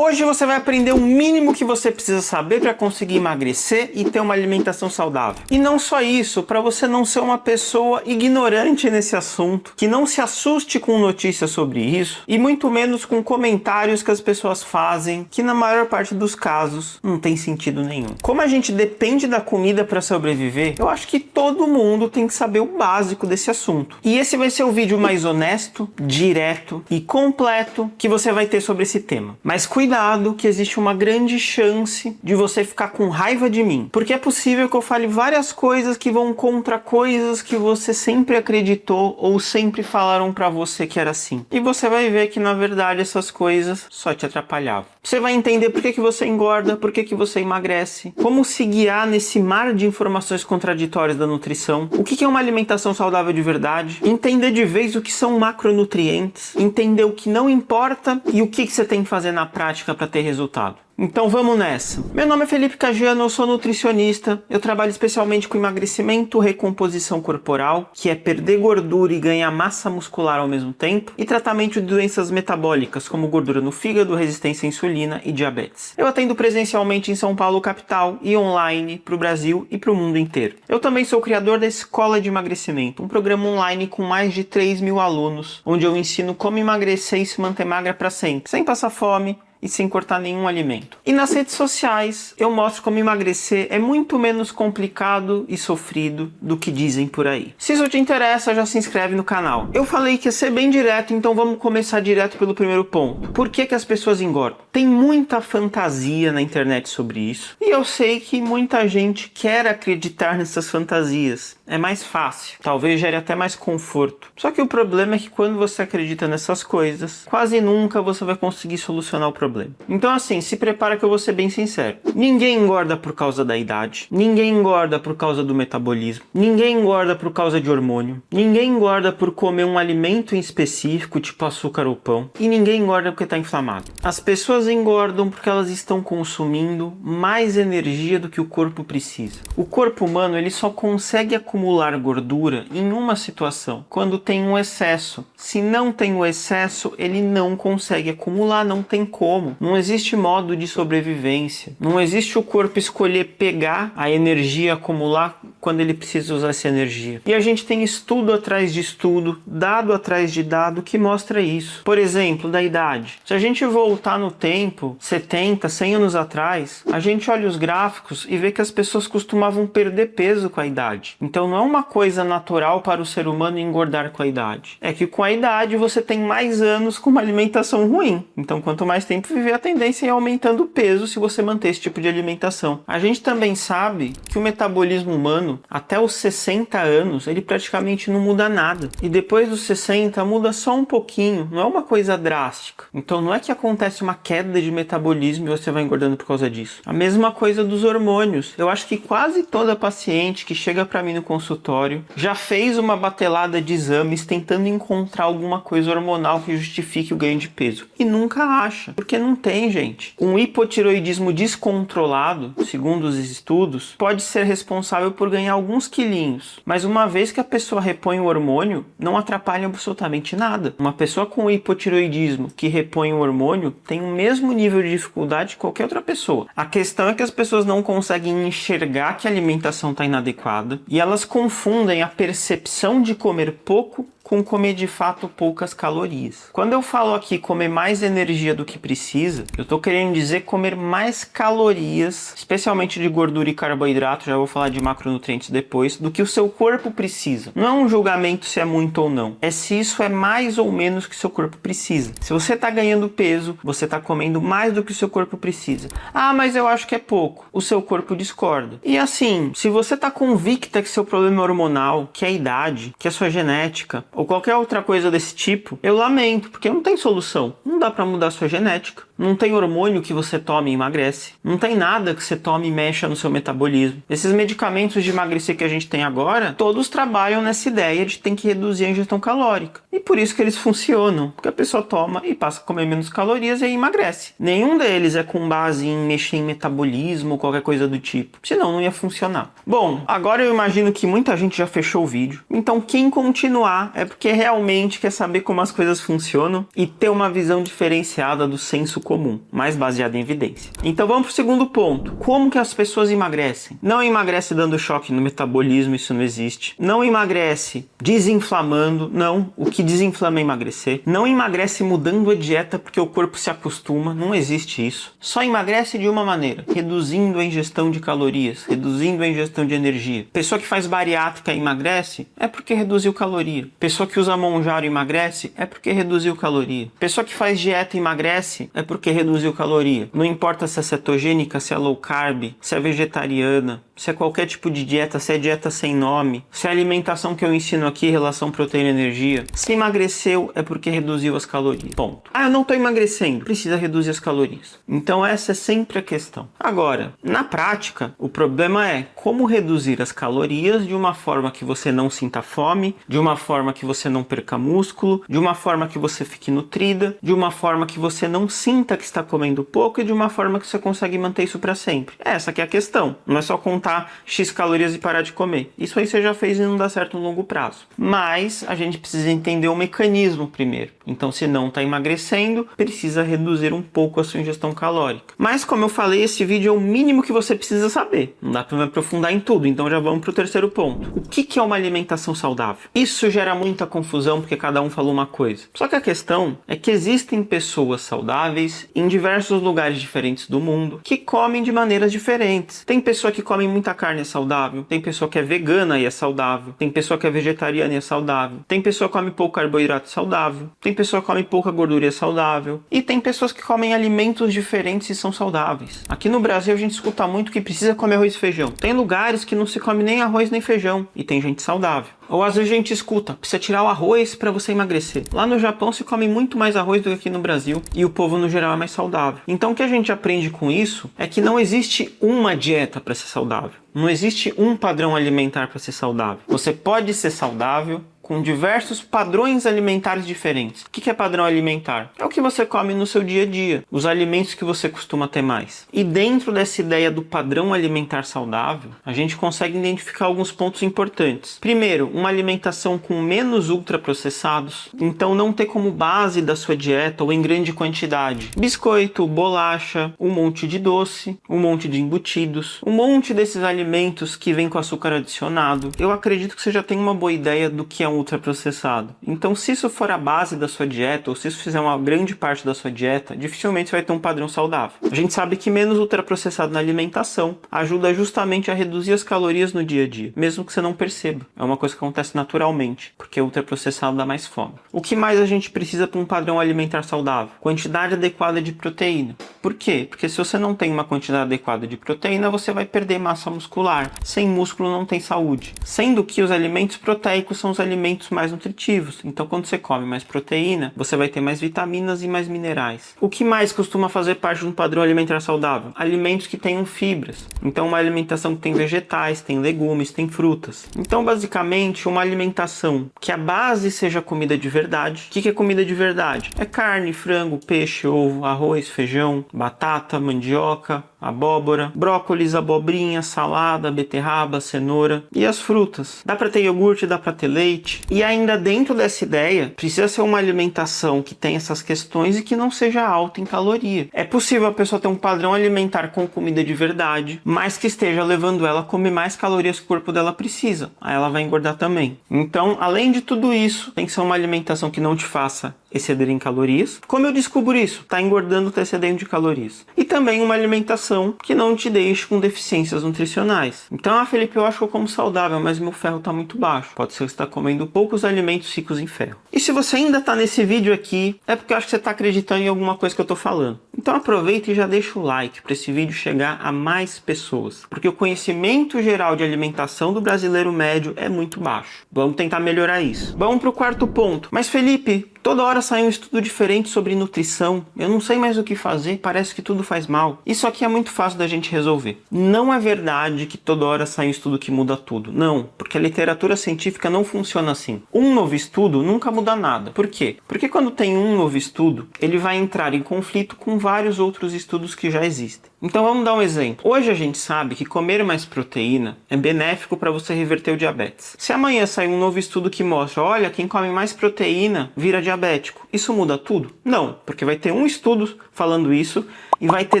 Hoje você vai aprender o mínimo que você precisa saber para conseguir emagrecer e ter uma alimentação saudável. E não só isso, para você não ser uma pessoa ignorante nesse assunto, que não se assuste com notícias sobre isso e muito menos com comentários que as pessoas fazem, que na maior parte dos casos não tem sentido nenhum. Como a gente depende da comida para sobreviver, eu acho que todo mundo tem que saber o básico desse assunto. E esse vai ser o vídeo mais honesto, direto e completo que você vai ter sobre esse tema. Mas cuidado, que existe uma grande chance de você ficar com raiva de mim, porque é possível que eu fale várias coisas que vão contra coisas que você sempre acreditou ou sempre falaram pra você que era assim. E você vai ver que na verdade essas coisas só te atrapalhavam. Você vai entender por que você engorda, por que você emagrece, como se guiar nesse mar de informações contraditórias da nutrição, o que é uma alimentação saudável de verdade, entender de vez o que são macronutrientes, entender o que não importa e o que você tem que fazer na prática para ter resultado. Então vamos nessa. Meu nome é Felipe Caggiano, eu sou nutricionista, eu trabalho especialmente com emagrecimento, recomposição corporal, que é perder gordura e ganhar massa muscular ao mesmo tempo, e tratamento de doenças metabólicas, como gordura no fígado, resistência à insulina e diabetes. Eu atendo presencialmente em São Paulo, capital, e online para o Brasil e para o mundo inteiro. Eu também sou o criador da Escola de Emagrecimento, um programa online com mais de 3.000 alunos, onde eu ensino como emagrecer e se manter magra para sempre, sem passar fome, e sem cortar nenhum alimento. E nas redes sociais eu mostro como emagrecer é muito menos complicado e sofrido do que dizem por aí. Se isso te interessa, já se inscreve no canal. Eu falei que ia ser bem direto, então vamos começar direto pelo primeiro ponto. Por que as pessoas engordam? Tem muita fantasia na internet sobre isso. E eu sei que muita gente quer acreditar nessas fantasias. É mais fácil. Talvez gere até mais conforto. Só que o problema é que quando você acredita nessas coisas, quase nunca você vai conseguir solucionar o problema. Então assim, se prepara que eu vou ser bem sincero. Ninguém engorda por causa da idade. Ninguém engorda por causa do metabolismo. Ninguém engorda por causa de hormônio. Ninguém engorda por comer um alimento em específico, tipo açúcar ou pão. E ninguém engorda porque está inflamado. As pessoas engordam porque elas estão consumindo mais energia do que o corpo precisa. O corpo humano, ele só consegue acumular gordura em uma situação, quando tem um excesso. Se não tem o excesso, ele não consegue acumular, não tem como. Não existe modo de sobrevivência. Não existe o corpo escolher pegar a energia, acumular quando ele precisa usar essa energia. E a gente tem estudo atrás de estudo, dado atrás de dado que mostra isso. Por exemplo, da idade. Se a gente voltar no tempo, 70, 100 anos atrás, a gente olha os gráficos e vê que as pessoas costumavam perder peso com a idade. Então não é uma coisa natural para o ser humano engordar com a idade. É que com a idade você tem mais anos com uma alimentação ruim. Então quanto mais tempo viver, a tendência é aumentando o peso se você manter esse tipo de alimentação. A gente também sabe que o metabolismo humano, até os 60 anos, ele praticamente não muda nada. E depois dos 60, muda só um pouquinho, não é uma coisa drástica. Então não é que acontece uma queda de metabolismo e você vai engordando por causa disso. A mesma coisa dos hormônios. Eu acho que quase toda paciente que chega para mim no consultório já fez uma batelada de exames tentando encontrar alguma coisa hormonal que justifique o ganho de peso. E nunca acha. Porque não tem, gente. Um hipotireoidismo descontrolado, segundo os estudos, pode ser responsável por ganhar alguns quilinhos. Mas uma vez que a pessoa repõe o hormônio, não atrapalha absolutamente nada. Uma pessoa com hipotireoidismo que repõe o hormônio tem o mesmo nível de dificuldade que qualquer outra pessoa. A questão é que as pessoas não conseguem enxergar que a alimentação está inadequada e elas confundem a percepção de comer pouco com comer de fato poucas calorias. Quando eu falo aqui comer mais energia do que precisa, eu estou querendo dizer comer mais calorias, especialmente de gordura e carboidrato, já vou falar de macronutrientes depois, do que o seu corpo precisa. Não é um julgamento se é muito ou não, é se isso é mais ou menos que o seu corpo precisa. Se você está ganhando peso, você está comendo mais do que o seu corpo precisa. Ah, mas eu acho que é pouco. O seu corpo discorda. E assim, se você está convicta que seu problema é hormonal, que é a idade, que é a sua genética, ou qualquer outra coisa desse tipo, eu lamento, porque não tem solução. Não dá pra mudar a sua genética. Não tem hormônio que você tome e emagrece. Não tem nada que você tome e mexa no seu metabolismo. Esses medicamentos de emagrecer que a gente tem agora, todos trabalham nessa ideia de que tem que reduzir a ingestão calórica. E por isso que eles funcionam, porque a pessoa toma e passa a comer menos calorias e aí emagrece. Nenhum deles é com base em mexer em metabolismo ou qualquer coisa do tipo. Senão não ia funcionar. Bom, agora eu imagino que muita gente já fechou o vídeo. Então quem continuar é porque realmente quer saber como as coisas funcionam e ter uma visão diferenciada do senso comum, mais baseado em evidência. Então vamos para o segundo ponto. Como que as pessoas emagrecem? Não emagrece dando choque no metabolismo, isso não existe. Não emagrece desinflamando, não. O que desinflama é emagrecer. Não emagrece mudando a dieta porque o corpo se acostuma, não existe isso. Só emagrece de uma maneira, reduzindo a ingestão de calorias, reduzindo a ingestão de energia. Pessoa que faz bariátrica e emagrece é porque reduziu caloria. Pessoa que usa Monjaro e emagrece é porque reduziu caloria. Pessoa que faz dieta e emagrece é porque reduziu caloria. Não importa se é cetogênica, se é low carb, se é vegetariana, se é qualquer tipo de dieta, se é dieta sem nome, se é a alimentação que eu ensino aqui, relação proteína-energia. Se emagreceu é porque reduziu as calorias. Ponto. Ah, eu não estou emagrecendo. Precisa reduzir as calorias. Então essa é sempre a questão. Agora, na prática, o problema é como reduzir as calorias de uma forma que você não sinta fome, de uma forma que você não perca músculo, de uma forma que você fique nutrida, de uma forma que você não sinta que está comendo pouco e de uma forma que você consegue manter isso para sempre. Essa que é a questão. Não é só contar X calorias e parar de comer. Isso aí você já fez e não dá certo no longo prazo. Mas a gente precisa entender o mecanismo primeiro. Então, se não está emagrecendo, precisa reduzir um pouco a sua ingestão calórica. Mas, como eu falei, esse vídeo é o mínimo que você precisa saber. Não dá para me aprofundar em tudo, então já vamos para o terceiro ponto. O que é uma alimentação saudável? Isso gera muita confusão porque cada um falou uma coisa. Só que a questão é que existem pessoas saudáveis em diversos lugares diferentes do mundo que comem de maneiras diferentes. Tem pessoa que come muita carne e é saudável. Tem pessoa que é vegana e é saudável. Tem pessoa que é vegetariana e é saudável. Tem pessoa que come pouco carboidrato saudável. Tem pessoa que come pouca gordura e é saudável. E tem pessoas que comem alimentos diferentes e são saudáveis. Aqui no Brasil a gente escuta muito que precisa comer arroz e feijão. Tem lugares que não se come nem arroz nem feijão. E tem gente saudável. Ou às vezes a gente escuta, precisa tirar o arroz para você emagrecer. Lá no Japão se come muito mais arroz do que aqui no Brasil. E o povo no geral é mais saudável. Então o que a gente aprende com isso é que não existe uma dieta para ser saudável. Não existe um padrão alimentar para ser saudável. Você pode ser saudável com diversos padrões alimentares diferentes. O que é padrão alimentar? É o que você come no seu dia a dia, os alimentos que você costuma ter mais. E dentro dessa ideia do padrão alimentar saudável, a gente consegue identificar alguns pontos importantes. Primeiro, uma alimentação com menos ultraprocessados, então não ter como base da sua dieta ou em grande quantidade biscoito, bolacha, um monte de doce, um monte de embutidos, um monte desses alimentos que vêm com açúcar adicionado. Eu acredito que você já tem uma boa ideia do que é um ultraprocessado. Então, se isso for a base da sua dieta, ou se isso fizer uma grande parte da sua dieta, dificilmente você vai ter um padrão saudável. A gente sabe que menos ultraprocessado na alimentação ajuda justamente a reduzir as calorias no dia a dia, mesmo que você não perceba. É uma coisa que acontece naturalmente, porque ultraprocessado dá mais fome. O que mais a gente precisa para um padrão alimentar saudável? Quantidade adequada de proteína. Por quê? Porque se você não tem uma quantidade adequada de proteína, você vai perder massa muscular. Sem músculo não tem saúde. Sendo que os alimentos proteicos são os alimentos mais nutritivos. Então, quando você come mais proteína, você vai ter mais vitaminas e mais minerais. O que mais costuma fazer parte de um padrão alimentar saudável? Alimentos que tenham fibras. Então, uma alimentação que tem vegetais, tem legumes, tem frutas. Então, basicamente, uma alimentação que a base seja comida de verdade. O que é comida de verdade? É carne, frango, peixe, ovo, arroz, feijão, batata, mandioca, abóbora, brócolis, abobrinha, salada, beterraba, cenoura e as frutas. Dá para ter iogurte, dá para ter leite. E ainda dentro dessa ideia, precisa ser uma alimentação que tenha essas questões e que não seja alta em caloria. É possível a pessoa ter um padrão alimentar com comida de verdade, mas que esteja levando ela a comer mais calorias que o corpo dela precisa. Aí ela vai engordar também. Então, além de tudo isso, tem que ser uma alimentação que não te faça exceder em calorias. Como eu descubro isso? Tá engordando, tá excedendo de calorias. E também uma alimentação que não te deixe com deficiências nutricionais. Então, Felipe, eu acho que eu como saudável, mas meu ferro tá muito baixo. Pode ser que você está comendo poucos alimentos ricos em ferro. E se você ainda tá nesse vídeo aqui, é porque eu acho que você tá acreditando em alguma coisa que eu tô falando. Então aproveita e já deixa o like para esse vídeo chegar a mais pessoas. Porque o conhecimento geral de alimentação do brasileiro médio é muito baixo. Vamos tentar melhorar isso. Vamos pro quarto ponto. Mas Felipe, toda hora sai um estudo diferente sobre nutrição. Eu não sei mais o que fazer, parece que tudo faz mal. Isso aqui é muito fácil da gente resolver. Não é verdade que toda hora sai um estudo que muda tudo. Não, porque a literatura científica não funciona assim. Um novo estudo nunca muda nada. Por quê? Porque quando tem um novo estudo, ele vai entrar em conflito com vários outros estudos que já existem. Então vamos dar um exemplo. Hoje a gente sabe que comer mais proteína é benéfico para você reverter o diabetes. Se amanhã sair um novo estudo que mostra, olha, quem come mais proteína vira diabético. Isso muda tudo? Não, porque vai ter um estudo falando isso e vai ter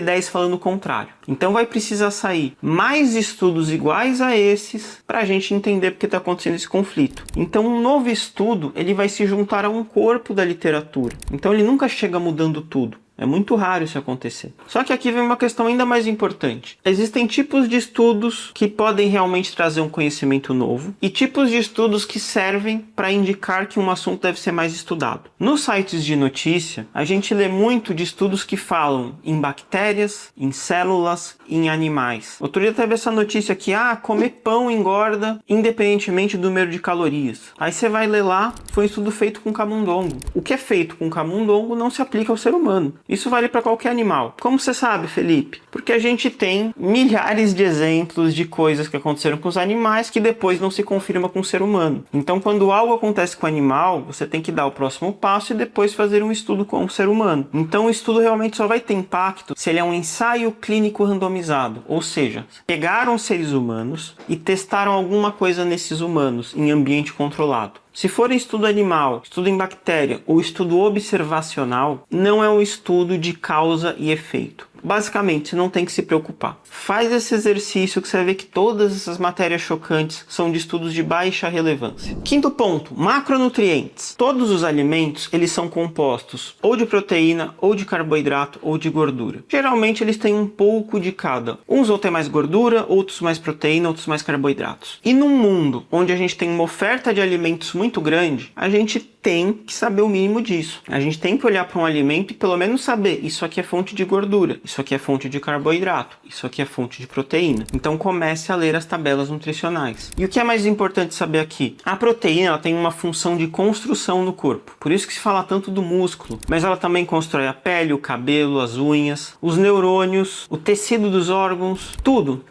10 falando o contrário. Então vai precisar sair mais estudos iguais a esses para a gente entender porque está acontecendo esse conflito. Então um novo estudo ele vai se juntar a um corpo da literatura. Então ele nunca chega mudando tudo. É muito raro isso acontecer. Só que aqui vem uma questão ainda mais importante. Existem tipos de estudos que podem realmente trazer um conhecimento novo e tipos de estudos que servem para indicar que um assunto deve ser mais estudado. Nos sites de notícia, a gente lê muito de estudos que falam em bactérias, em células, em animais. Outro dia teve essa notícia que, comer pão engorda independentemente do número de calorias. Aí você vai ler lá, foi um estudo feito com camundongo. O que é feito com camundongo não se aplica ao ser humano. Isso vale para qualquer animal. Como você sabe, Felipe? Porque a gente tem milhares de exemplos de coisas que aconteceram com os animais que depois não se confirma com o ser humano. Então, quando algo acontece com o animal, você tem que dar o próximo passo e depois fazer um estudo com o ser humano. Então, o estudo realmente só vai ter impacto se ele é um ensaio clínico randomizado. Ou seja, pegaram seres humanos e testaram alguma coisa nesses humanos em ambiente controlado. Se for estudo animal, estudo em bactéria ou estudo observacional, não é um estudo de causa e efeito. Basicamente, você não tem que se preocupar. Faz esse exercício que você vai ver que todas essas matérias chocantes são de estudos de baixa relevância. Quinto ponto, macronutrientes. Todos os alimentos, eles são compostos ou de proteína, ou de carboidrato, ou de gordura. Geralmente, eles têm um pouco de cada. Uns vão ter mais gordura, outros mais proteína, outros mais carboidratos. E num mundo onde a gente tem uma oferta de alimentos muito grande, a gente tem que saber o mínimo disso. A gente tem que olhar para um alimento e pelo menos saber, isso aqui é fonte de gordura, isso aqui é fonte de carboidrato, isso aqui é fonte de proteína. Então comece a ler as tabelas nutricionais. E o que é mais importante saber aqui? A proteína ela tem uma função de construção no corpo. Por isso que se fala tanto do músculo. Mas ela também constrói a pele, o cabelo, as unhas, os neurônios, o tecido dos órgãos, tudo.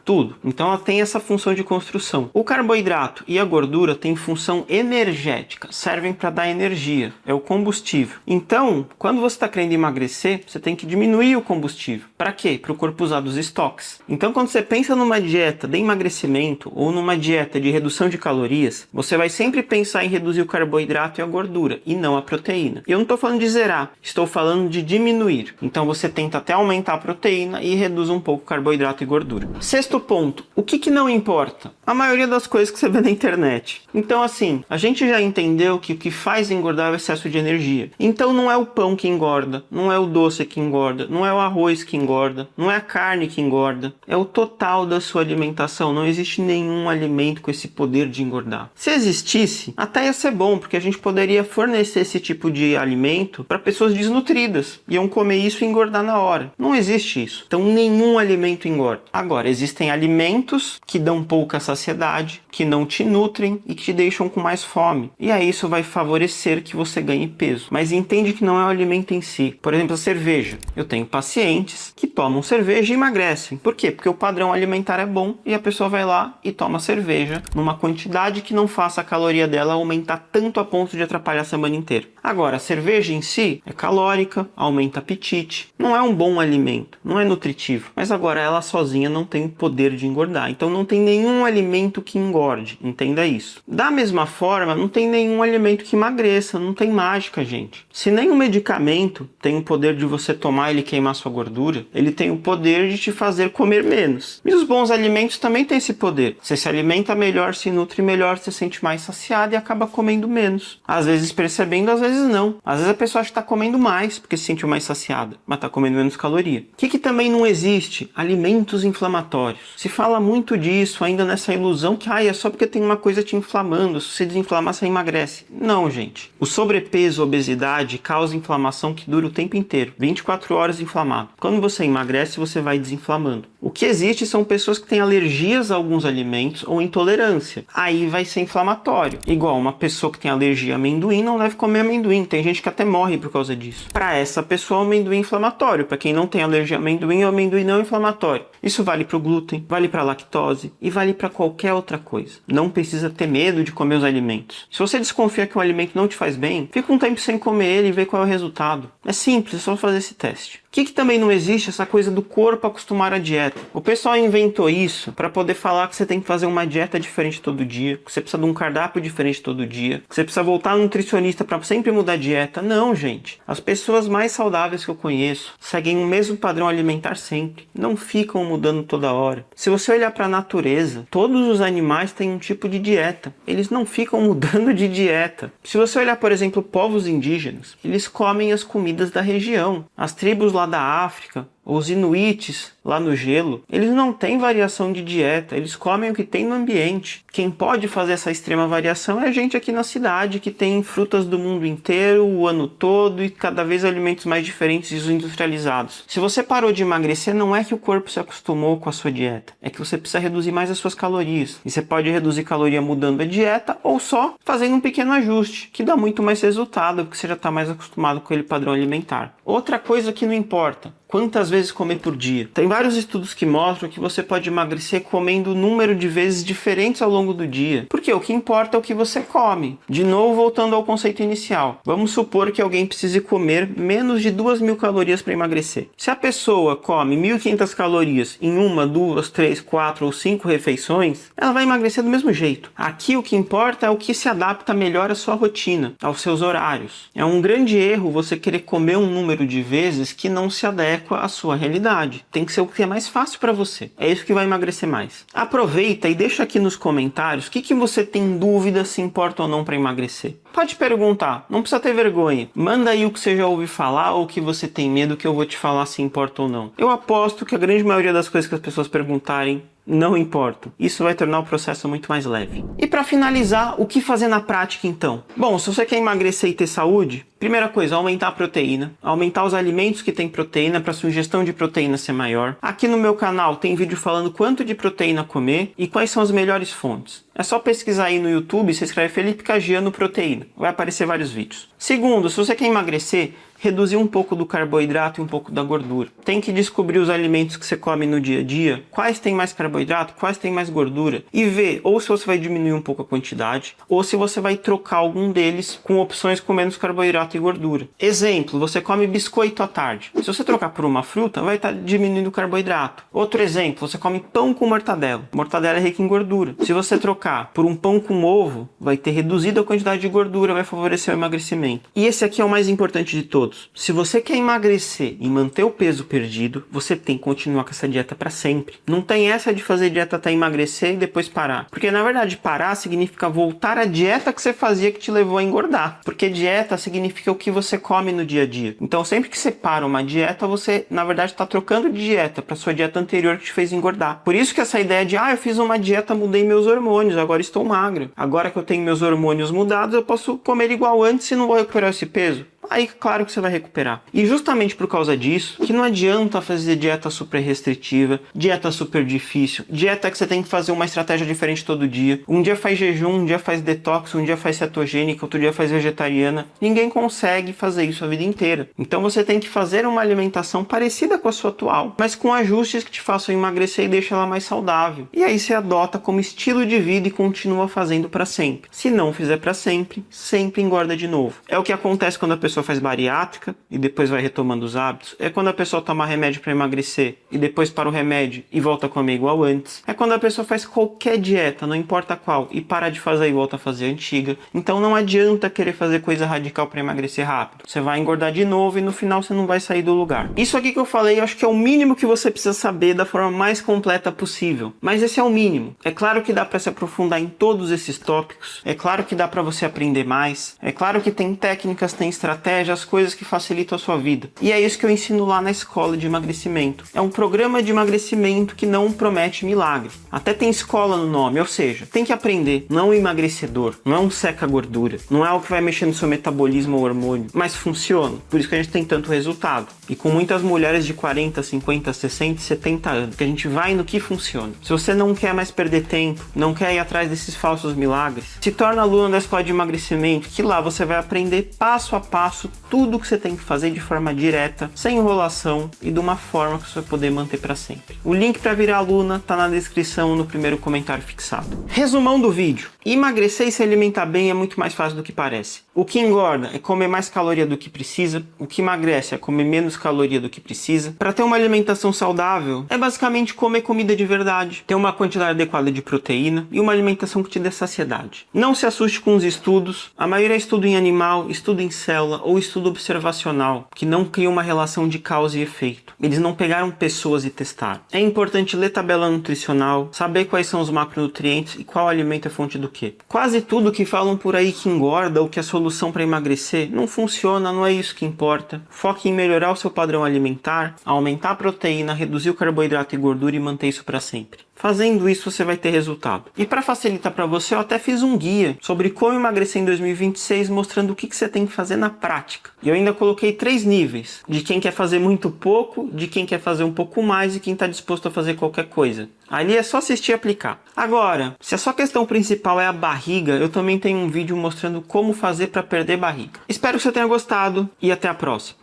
Então ela tem essa função de construção. O carboidrato e a gordura têm função energética, servem para dar energia, é o combustível. Então, quando você está querendo emagrecer, você tem que diminuir o combustível. Para quê? Para o corpo usar dos estoques. Então, quando você pensa numa dieta de emagrecimento ou numa dieta de redução de calorias, você vai sempre pensar em reduzir o carboidrato e a gordura, e não a proteína. Eu não estou falando de zerar, estou falando de diminuir. Então, você tenta até aumentar a proteína e reduz um pouco o carboidrato e gordura. Sexto ponto, o que não importa? A maioria das coisas que você vê na internet. Então, assim, a gente já entendeu que o que faz engordar é o excesso de energia. Então, não é o pão que engorda, não é o doce que engorda, não é o arroz que engorda, não é a carne que engorda, é o total da sua alimentação. Não existe nenhum alimento com esse poder de engordar. Se existisse, até ia ser bom, porque a gente poderia fornecer esse tipo de alimento para pessoas desnutridas. Iam comer isso e engordar na hora. Não existe isso. Então nenhum alimento engorda. Agora, existem alimentos que dão pouca saciedade, que não te nutrem e que te deixam com mais fome. E aí isso vai favorecer que você ganhe peso. Mas entende que não é o alimento em si. Por exemplo, a cerveja. Eu tenho pacientes que tomam cerveja e emagrecem. Por quê? Porque o padrão alimentar é bom e a pessoa vai lá e toma cerveja numa quantidade que não faça a caloria dela aumentar tanto a ponto de atrapalhar a semana inteira. Agora, a cerveja em si é calórica, aumenta apetite, não é um bom alimento, não é nutritivo. Mas agora ela sozinha não tem o poder de engordar. Então não tem nenhum alimento que engorde, entenda isso. Da mesma forma, não tem nenhum alimento que emagreça, não tem mágica, gente. Se nenhum medicamento tem o poder de você tomar ele queimar sua gordura, ele tem o poder de te fazer comer menos. E os bons alimentos também têm esse poder. Você se alimenta melhor, se nutre melhor, se sente mais saciado e acaba comendo menos. Às vezes percebendo, às vezes não. Às vezes a pessoa acha que está comendo mais porque se sentiu mais saciada, mas está comendo menos caloria. O que também não existe? Alimentos inflamatórios. Se fala muito disso ainda nessa ilusão que é só porque tem uma coisa te inflamando, se você desinflamar você emagrece. Não, gente. O sobrepeso, obesidade causa inflamação que dura o tempo inteiro, 24 horas inflamado. Quando você emagrece, você vai desinflamando. O que existe são pessoas que têm alergias a alguns alimentos ou intolerância. Aí vai ser inflamatório. Igual uma pessoa que tem alergia a amendoim não deve comer amendoim. Tem gente que até morre por causa disso. Para essa pessoa, o amendoim é inflamatório. Para quem não tem alergia a amendoim, o amendoim não é inflamatório. Isso vale para o glúten, vale para a lactose e vale para qualquer outra coisa. Não precisa ter medo de comer os alimentos. Se você desconfia que um alimento não te faz bem, fica um tempo sem comer ele e vê qual é o resultado. É simples, é só fazer esse teste. que também não existe? Essa coisa do corpo acostumar à dieta. O pessoal inventou isso para poder falar que você tem que fazer uma dieta diferente todo dia, que você precisa de um cardápio diferente todo dia, que você precisa voltar no nutricionista para sempre mudar a dieta. Não, gente. As pessoas mais saudáveis que eu conheço seguem o mesmo padrão alimentar sempre. Não ficam mudando toda hora. Se você olhar para a natureza, todos os animais têm um tipo de dieta. Eles não ficam mudando de dieta. Se você olhar, por exemplo, povos indígenas, eles comem as comidas da região. As tribos lá da África, os inuites lá no gelo, eles não têm variação de dieta, eles comem o que tem no ambiente. Quem pode fazer essa extrema variação é a gente aqui na cidade, que tem frutas do mundo inteiro, o ano todo, e cada vez alimentos mais diferentes e industrializados. Se você parou de emagrecer, não é que o corpo se acostumou com a sua dieta, é que você precisa reduzir mais as suas calorias. E você pode reduzir caloria mudando a dieta, ou só fazendo um pequeno ajuste, que dá muito mais resultado, porque você já está mais acostumado com aquele padrão alimentar. Outra coisa que não importa: quantas vezes comer por dia? Tem vários estudos que mostram que você pode emagrecer comendo um número de vezes diferentes ao longo do dia. Porque o que importa é o que você come. De novo, voltando ao conceito inicial. Vamos supor que alguém precise comer menos de 2.000 calorias para emagrecer. Se a pessoa come 1.500 calorias em 1, 2, 3, 4 ou 5 refeições, ela vai emagrecer do mesmo jeito. Aqui o que importa é o que se adapta melhor à sua rotina, aos seus horários. É um grande erro você querer comer um número de vezes que não se adequa à sua realidade. Tem que ser o que é mais fácil para você. É isso que vai emagrecer mais. Aproveita e deixa aqui nos comentários o que você tem dúvida se importa ou não para emagrecer. Pode perguntar, não precisa ter vergonha. Manda aí o que você já ouviu falar ou o que você tem medo que eu vou te falar se importa ou não. Eu aposto que a grande maioria das coisas que as pessoas perguntarem não importa. Isso vai tornar o processo muito mais leve. E para finalizar, o que fazer na prática então? Bom, se você quer emagrecer e ter saúde, primeira coisa, aumentar a proteína, aumentar os alimentos que tem proteína para sua ingestão de proteína ser maior. Aqui no meu canal tem vídeo falando quanto de proteína comer e quais são as melhores fontes. É só pesquisar aí no YouTube, você escreve Felipe Cagiano proteína. Vai aparecer vários vídeos. Segundo, se você quer emagrecer, reduzir um pouco do carboidrato e um pouco da gordura. Tem que descobrir os alimentos que você come no dia a dia, quais tem mais carboidrato, quais tem mais gordura, e ver ou se você vai diminuir um pouco a quantidade, ou se você vai trocar algum deles com opções com menos carboidrato e gordura. Exemplo, você come biscoito à tarde. Se você trocar por uma fruta, vai estar diminuindo o carboidrato. Outro exemplo, você come pão com mortadela. Mortadela é rica em gordura. Se você trocar por um pão com ovo, vai ter reduzido a quantidade de gordura, vai favorecer o emagrecimento. E esse aqui é o mais importante de todos. Se você quer emagrecer e manter o peso perdido, você tem que continuar com essa dieta para sempre. Não tem essa de fazer dieta até emagrecer e depois parar. Porque na verdade parar significa voltar à dieta que você fazia que te levou a engordar. Porque dieta significa o que você come no dia a dia. Então sempre que você para uma dieta, você na verdade está trocando de dieta para sua dieta anterior que te fez engordar. Por isso que essa ideia de eu fiz uma dieta, mudei meus hormônios, agora estou magro. Agora que eu tenho meus hormônios mudados, eu posso comer igual antes e não vou recuperar esse peso. Aí claro que você vai recuperar. E justamente por causa disso, que não adianta fazer dieta super restritiva, dieta super difícil, dieta que você tem que fazer uma estratégia diferente todo dia. Um dia faz jejum, um dia faz detox, um dia faz cetogênica, outro dia faz vegetariana. Ninguém consegue fazer isso a vida inteira. Então você tem que fazer uma alimentação parecida com a sua atual, mas com ajustes que te façam emagrecer e deixem ela mais saudável. E aí você adota como estilo de vida e continua fazendo para sempre. Se não fizer para sempre, sempre engorda de novo. É o que acontece quando a pessoa faz bariátrica e depois vai retomando os hábitos. É quando a pessoa toma remédio para emagrecer e depois para o remédio e volta a comer igual antes. É quando a pessoa faz qualquer dieta, não importa qual, e para de fazer e volta a fazer a antiga. Então não adianta querer fazer coisa radical para emagrecer rápido. Você vai engordar de novo e no final você não vai sair do lugar. Isso aqui que eu falei, eu acho que é o mínimo que você precisa saber da forma mais completa possível. Mas esse é o mínimo. É claro que dá para se aprofundar em todos esses tópicos. É claro que dá para você aprender mais. É claro que tem técnicas, tem estratégias, as coisas que facilitam a sua vida. E é isso que eu ensino lá na escola de emagrecimento. É um programa de emagrecimento que não promete milagre. Até tem escola no nome, ou seja, tem que aprender. Não é um emagrecedor, não é um seca-gordura, não é algo que vai mexer no seu metabolismo ou hormônio, mas funciona. Por isso que a gente tem tanto resultado. E com muitas mulheres de 40, 50, 60, 70 anos, que a gente vai no que funciona. Se você não quer mais perder tempo, não quer ir atrás desses falsos milagres, se torna aluno da escola de emagrecimento, que lá você vai aprender passo a passo passo tudo o que você tem que fazer de forma direta, sem enrolação e de uma forma que você vai poder manter para sempre. O link para virar aluna tá na descrição, no primeiro comentário fixado. Resumão do vídeo. Emagrecer e se alimentar bem é muito mais fácil do que parece. O que engorda é comer mais caloria do que precisa, o que emagrece é comer menos caloria do que precisa. Para ter uma alimentação saudável, é basicamente comer comida de verdade, ter uma quantidade adequada de proteína e uma alimentação que te dê saciedade. Não se assuste com os estudos, a maioria é estudo em animal, estudo em célula ou estudo observacional, que não cria uma relação de causa e efeito. Eles não pegaram pessoas e testaram. É importante ler tabela nutricional, saber quais são os macronutrientes e qual alimento é fonte do quê. Quase tudo que falam por aí que engorda ou que é solução para emagrecer não funciona, não é isso que importa. Foque em melhorar o seu padrão alimentar, aumentar a proteína, reduzir o carboidrato e gordura e manter isso para sempre. Fazendo isso, você vai ter resultado. E para facilitar para você, eu até fiz um guia sobre como emagrecer em 2026, mostrando o que você tem que fazer na prática. E eu ainda coloquei 3 níveis, de quem quer fazer muito pouco, de quem quer fazer um pouco mais e quem está disposto a fazer qualquer coisa. Ali é só assistir e aplicar. Agora, se a sua questão principal é a barriga, eu também tenho um vídeo mostrando como fazer para perder barriga. Espero que você tenha gostado e até a próxima.